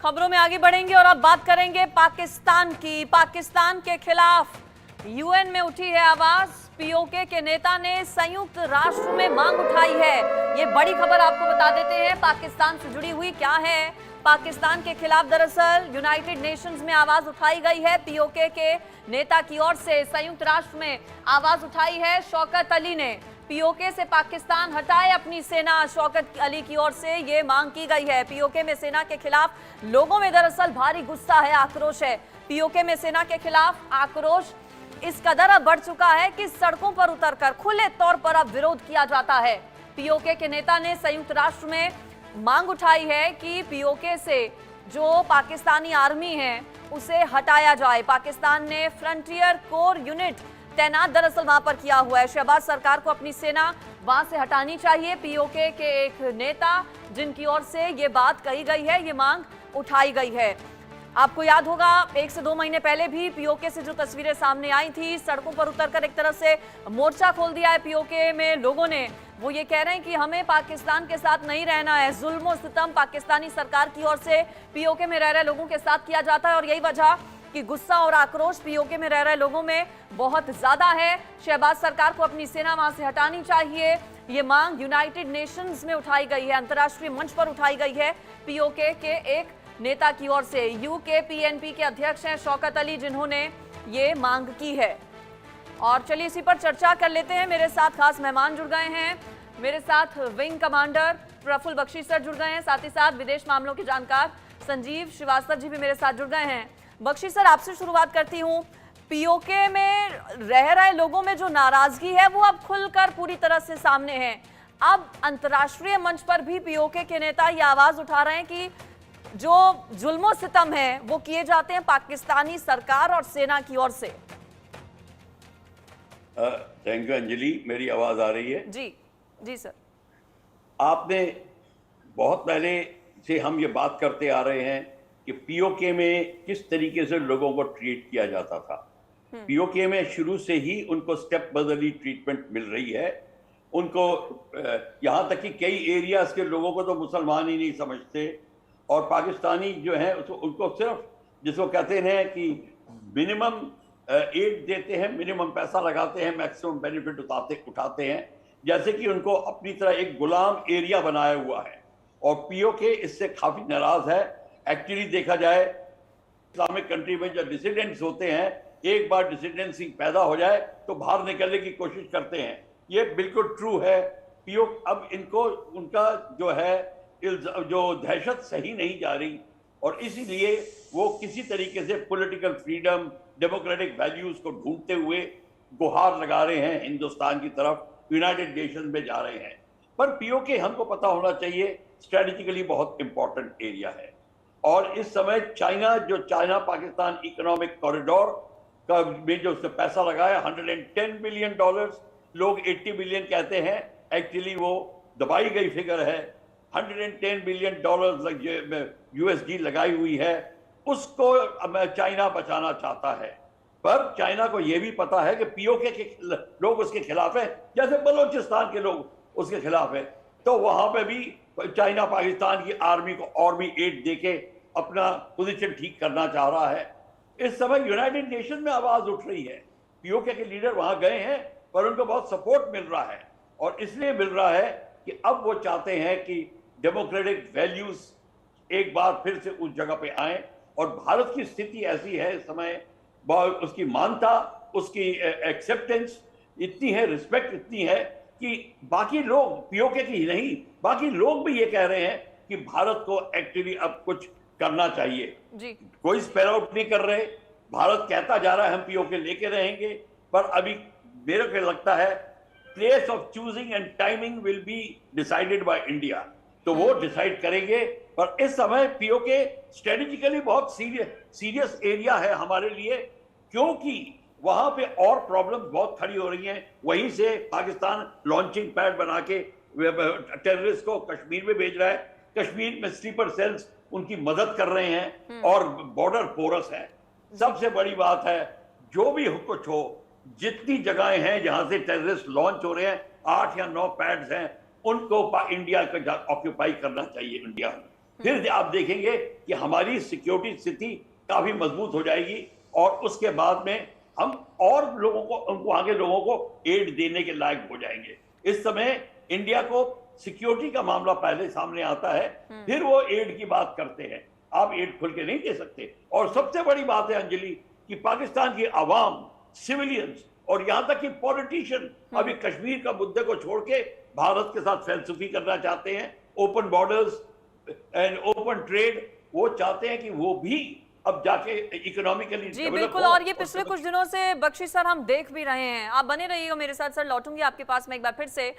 खबरों में आगे बढ़ेंगे और अब बात करेंगे पाकिस्तान की। पाकिस्तान के खिलाफ यूएन में उठी है आवाज। पीओके के नेता ने संयुक्त राष्ट्र में मांग उठाई है। ये बड़ी खबर आपको बता देते हैं, पाकिस्तान से जुड़ी हुई क्या है। पाकिस्तान के खिलाफ दरअसल यूनाइटेड नेशंस में आवाज उठाई गई है। पीओके के नेता की ओर से संयुक्त राष्ट्र में आवाज उठाई है। शौकत अली ने पीओके से पाकिस्तान हटाए अपनी सेना। शौकत अली की ओर से ये मांग की गई है। पीओके में सेना के खिलाफ लोगों में दरअसल भारी गुस्सा है, आक्रोश है। पीओके में सेना के खिलाफ आक्रोश इस कदर अब बढ़ चुका है कि सड़कों पर उतरकर खुले तौर पर अब विरोध किया जाता है। पीओके के नेता ने संयुक्त राष्ट्र में मांग उठाई है कि पीओके से जो पाकिस्तानी आर्मी है उसे हटाया जाए। पाकिस्तान ने फ्रंटियर कोर यूनिट तैनात दरअसल वहां पर किया हुआ है। शहबाज सरकार को अपनी सेना वहां से हटानी चाहिए। पीओके के एक नेता जिनकी ओर से ये बात कही गई है, ये मांग उठाई गई है। आपको याद होगा 1 से 2 महीने पहले भी पीओके से जो तस्वीरें सामने आई थी, सड़कों पर उतरकर एक तरह से मोर्चा खोल दिया है पीओके में लोगों ने। वो ये कह रहे हैं कि हमें पाकिस्तान के साथ नहीं रहना है। जुल्म और सितम पाकिस्तानी सरकार की ओर से पीओके में रह रहे लोगों के साथ किया जाता है और यही वजह कि गुस्सा और आक्रोश पीओके में रह रहे लोगों में बहुत ज्यादा है। शहबाज सरकार को अपनी सेना वहां से हटानी चाहिए। ये मांग यूनाइटेड नेशंस में उठाई गई है, अंतर्राष्ट्रीय मंच पर उठाई गई है पीओके के एक नेता की ओर से। यूकेपीएनपी के अध्यक्ष हैं शौकत अली, जिन्होंने ये मांग की है। और चलिए इसी पर चर्चा कर लेते हैं। मेरे साथ खास मेहमान जुड़ गए हैं। मेरे साथ wing commander Prafulla Bakshi sir जुड़ गए हैं, साथ ही साथ विदेश मामलों के जानकार संजीव श्रीवास्तव जी भी मेरे साथ जुड़ गए हैं। बख्शी सर, आपसे शुरुआत करती हूँ। पीओके में रह रहे लोगों में जो नाराजगी है वो अब खुलकर पूरी तरह से सामने है। अब अंतर्राष्ट्रीय मंच पर भी पीओके के नेता ये आवाज उठा रहे हैं कि जो जुल्मो सितम है वो किए जाते हैं पाकिस्तानी सरकार और सेना की ओर से। थैंक यू अंजलि, मेरी आवाज आ रही है? जी जी सर। आपने बहुत पहले से हम ये बात करते आ रहे हैं कि पीओके में किस तरीके से लोगों को ट्रीट किया जाता था। पीओके में शुरू से ही उनको स्टेप बदली ट्रीटमेंट मिल रही है। उनको यहाँ तक कि कई एरियाज के लोगों को तो मुसलमान ही नहीं समझते और पाकिस्तानी जो है उनको सिर्फ जिसको कहते हैं कि मिनिमम एड देते हैं, मिनिमम पैसा लगाते हैं, मैक्सिमम बेनिफिट उठाते हैं, जैसे कि उनको अपनी तरह एक गुलाम एरिया बनाया हुआ है। और पीओके इससे काफी नाराज है। एक्चुअली देखा जाए इस्लामिक कंट्री में जो डिसिडेंट्स होते हैं, एक बार डिसिडेंसी पैदा हो जाए तो बाहर निकलने की कोशिश करते हैं। ये बिल्कुल ट्रू है। अब इनको उनका जो है जो दहशत सही नहीं जा रही और इसीलिए वो किसी तरीके से पॉलिटिकल फ्रीडम, डेमोक्रेटिक वैल्यूज को ढूंढते हुए गुहार लगा रहे हैं हिंदुस्तान की तरफ, यूनाइटेड नेशन में जा रहे हैं। पर पीओके हमको पता होना चाहिए स्ट्रेटेजिकली बहुत इंपॉर्टेंट एरिया है। और इस समय चाइना पाकिस्तान इकोनॉमिक कॉरिडोर का में जो उसने पैसा लगाया $110 बिलियन, लोग 80 बिलियन कहते हैं, एक्चुअली वो दबाई गई फिगर है। $110 बिलियन यूएसडी लगाई हुई है, उसको चाइना बचाना चाहता है। पर चाइना को यह भी पता है कि पीओके के लोग उसके खिलाफ हैं, जैसे बलोचिस्तान के लोग उसके खिलाफ हैं। तो वहां पे भी चाइना पाकिस्तान की आर्मी को और भी एड देके अपना पोजीशन ठीक करना चाह रहा है। इस समय यूनाइटेड नेशन में आवाज उठ रही है। पीओके के लीडर वहां गए हैं पर उनको बहुत सपोर्ट मिल रहा है और इसलिए मिल रहा है कि अब वो चाहते हैं कि डेमोक्रेटिक वैल्यूज एक बार फिर से उस जगह पे आए। और भारत की स्थिति ऐसी है इस समय, उसकी मानता, उसकी एक्सेप्टेंस इतनी है, रिस्पेक्ट इतनी है कि बाकी लोग, पीओके की नहीं, बाकी लोग भी ये कह रहे हैं कि भारत को एक्चुअली अब कुछ करना चाहिए जी। कोई स्पेयर आउट नहीं कर रहे। भारत कहता जा रहा है हम पीओके लेके रहेंगे, पर अभी मेरे को लगता है place of choosing and timing will be decided by India. तो वो डिसाइड करेंगे। पर इस समय पीओके स्ट्रेटेजिकली बहुत सीरियस एरिया है हमारे लिए, क्योंकि वहां पे और प्रॉब्लम बहुत खड़ी हो रही हैं। वहीं से पाकिस्तान लॉन्चिंग पैड बना के टेररिस्ट को कश्मीर में भेज रहा है। कश्मीर में स्लीपर सेल्स उनकी मदद कर रहे हैं और बॉर्डर पोरस है। सबसे बड़ी बात है, जो भी कुछ हो, जितनी जगहें हैं जहां से टेररिस्ट लॉन्च हो रहे हैं, 8 या 9 पैड्स हैं, उनको इंडिया को ऑक्यूपाई करना चाहिए। इंडिया फिर आप देखेंगे कि हमारी सिक्योरिटी स्थिति काफी मजबूत हो जाएगी और उसके बाद में हम और लोगों को, उनको आगे लोगों को एड देने के लायक हो जाएंगे। इस समय इंडिया को सिक्योरिटी का मामला पहले सामने आता है, फिर वो एड की बात करते हैं। आप एड खुल के नहीं दे सकते। और सबसे बड़ी बात है अंजलि कि पाकिस्तान की आवाम, सिविलियंस और यहां तक कि पॉलिटिशियन अभी कश्मीर का मुद्दे को छोड़ के भारत के साथ फैलसूफी करना चाहते हैं। Open borders and open trade वो चाहते हैं कि वो भी अब जाके इकोनॉमिकली जी बिल्कुल। और ये पिछले कुछ दिनों से बख्शी सर हम देख भी रहे हैं। आप बने रहिएगा मेरे साथ सर, लौटूंगी आपके पास में एक बार फिर से।